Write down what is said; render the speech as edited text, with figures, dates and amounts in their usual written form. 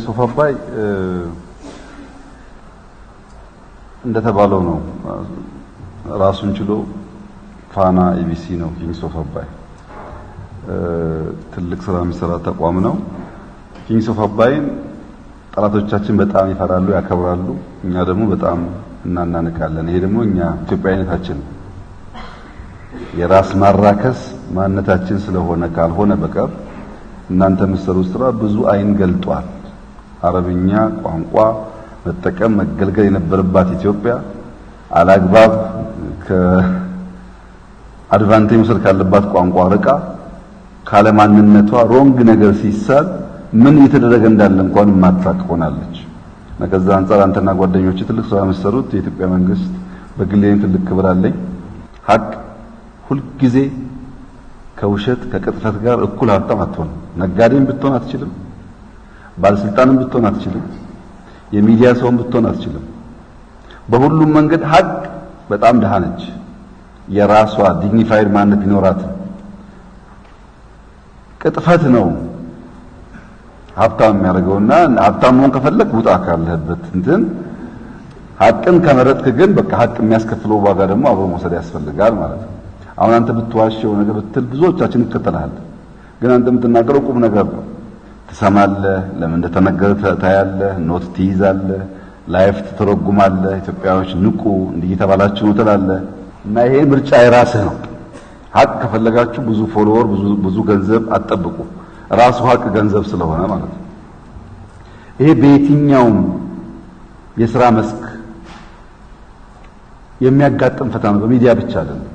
ሶፍ አባይ እንደተባለው ነው። ራሱን ችሎ ፋና ኢቢሲ ነው። ኪንግ ሶፍ አባይ ትልቅ ስራ የሚሰራ ተቋም ነው። ኪንግ ሶፍ አባይን ጠላቶቻችን በጣም ይፈራሉ፣ ያከብራሉ። እኛ ደግሞ በጣም እናናንቃለን። ይሄ ደግሞ እኛ ኢትዮጵያዊነታችን የራስ ማራከስ ማንነታችን ስለሆነ ካልሆነ በቀር እናንተ የምትሰሩት ስራ ብዙ አይን ገልጧል። አረብኛ ቋንቋ መጠቀም መገልገል የነበረባት ኢትዮጵያ አላግባብ ከአድቫንቴጅ መውሰድ ካለባት ቋንቋ ርቃ ካለማንነቷ ሮንግ ነገር ሲሳል ምን እየተደረገ እንዳለ እንኳን ማትራቅ ሆናለች። ከዛ አንፃር አንተና ጓደኞች ትልቅ ስራ መሰሩት። የኢትዮጵያ መንግስት በግሌም ትልቅ ክብር አለኝ። ሀቅ ሁልጊዜ ከውሸት ከቅጥፈት ጋር እኩል ሀብታም አትሆንም። ነጋዴም ብትሆን አትችልም። ባለስልጣንም ብትሆን አትችልም። የሚዲያ ሰውም ብትሆን አትችልም። በሁሉም መንገድ ሀቅ በጣም ደሃ ነች። የራሷ ዲግኒፋይድ ማንነት ቢኖራት ቅጥፈት ነው ሀብታም የሚያደርገውና ሀብታም መሆን ከፈለክ ውጣ ካለህበት እንትን ሀቅን ከመረጥክ ግን በቃ ሀቅ የሚያስከፍለው ዋጋ ደግሞ አብሮ መውሰድ ያስፈልጋል ማለት ነው። አሁን አንተ ብትዋሸው ነገር ብትል ብዙዎቻችን ይከተላል። ግን አንተ የምትናገረው ቁም ነገር ነው። ትሰማለህ፣ ለምን እንደተነገረ ታያለህ፣ ኖት ትይዛለህ፣ ላይፍ ትተረጉማለህ። ኢትዮጵያዎች ንቁ እንዲተባላችሁ ነው ትላለህ። እና ይሄ ምርጫ የራስህ ነው። ሀቅ ከፈለጋችሁ ብዙ ፎሎወር ብዙ ገንዘብ አትጠብቁ። ራሱ ሀቅ ገንዘብ ስለሆነ ማለት ነው። ይሄ በየትኛውም የሥራ መስክ የሚያጋጥም ፈተና ነው። በሚዲያ ብቻ አይደለም።